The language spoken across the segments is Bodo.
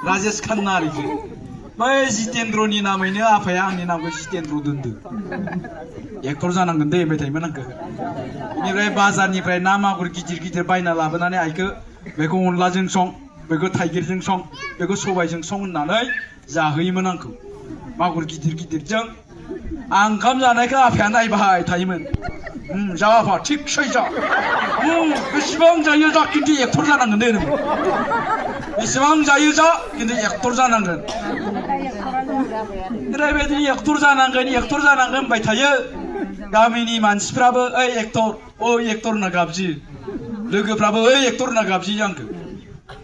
राजेश खन्ना आरोखि बै जितेन्द्रनि नामैनो आफाया आंनि नामखौ जितेन्द्र दोनदो एक्टर जानांगोन दे होनबाय थायोमोन आंखौ बेनिफ्राय बाजारनिफ्राय ना मागुर गिदिर गिदिर बायना लाबोनानै आइखौ बेखौ अनलाजों सं बेखौ थाइगिरजों सं बेखौ सबायजों सं होननानै जाहोयोमोन आंखौ मागुर गिदिर गिदिरजों आं ओंखाम जानायखौ आफाया नायबाय थायोमोन जा आफा थिगसे जा बेसेबां जायो जा खिन्थु एक्टर जानांगोन दे बेसेबां जायो जा खिन्थु एक्टर जानांगोन ओरैबायदि एक्टर जानांगोन होनबाय थायो गामिनि मानसिफ्राबो ओइ एक्टर होनना गाबज्रियो लोगोफ्राबो ओइ एक्टर होनना गाबज्रियो आंखौ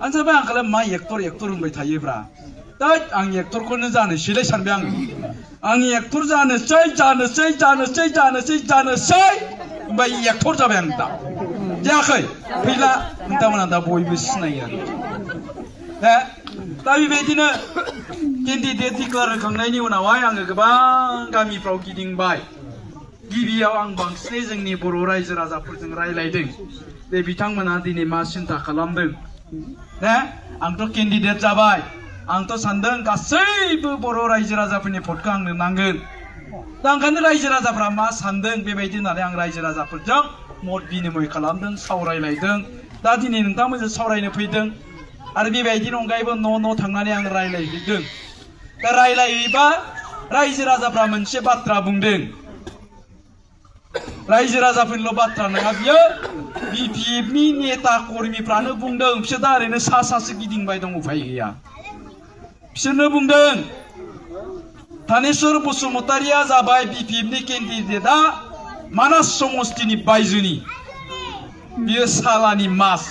आं सानबाय आंखौलाय मा एक्टर होनबाय थायोब्रा दा आं एक्टरखौनो जानोसैलाय सानबाय आं एक्टर जानोसै ओमफ्राय एक्टर जाबाय आं दा जायाखै फैला नोंथांमोना दा बयबो सिनायो आरो दा बेबायदिनो केन्डिडेट डिक्लेयार होखांनायनि उनावहाय आङो गोबां गामिफ्राव गिदिंबाय गिबियाव आं बांसिनै जोंनि बर' रायजो राजाफोरजों रायलायदों दे बिथांमोना दिनै मा सिन्था खालामदों आंथ' केन्डिडेट जाबाय आंथ' सानदों गासैबो बर' रायजो राजाफोरनि भटखौ आंनो नांगोन दा ओंखायनो रायजो राजाफ्रा मा सानदों बेबायदि होननानै आं रायजो राजाफोरजों मत बिनिमय खालामदों सावरायलायदों दा दिनै नोंथांमोनजों सावरायनो फैदों आरो बेबायदिनि अनगायैबो न' थांनानै आं रायलायहैदों दा रायलायहैबा रायजो राजाफ्रा मोनसे बाथ्रा बुंदों रायजो राजाफोरनिल' बाथ्रा नङा बियो बिपिएफनि नेता कर्मिफ्रानो बुंदों बिसोर दा ओरैनो सासो गिदिंबाय दं उफाय गैया बिसोरनो बुंदों थानेश्वर बसुमतारिया जाबाय बिपिएफनि केन्डिडेटआ मानास समस्तिनि बायजोनि बियो सालानि मास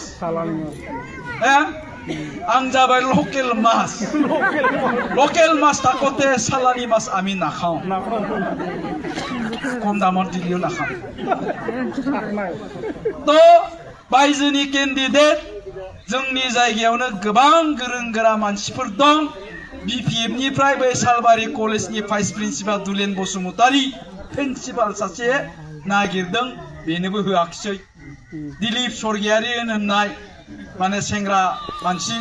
आं जाबाय लकेल मास थाखते सालानि मास आमी नाखाव कम दामत दिल्लीयाव नाखाव तो बायजोनि केन्डिडेट जोंनि जायगायावनो गोबां गोरों गोरा मानसिफोर दं बिपिएफनिफ्राय बै सालबारि कलेजनि भाइस प्रिन्सिपाल दुलेन बसुमतारी प्रिन्सिपाल सासे नागिरदों बेनोबो होआखिसै दिलीप स्वर्गियारि होननाय माने सेंग्रा मानसि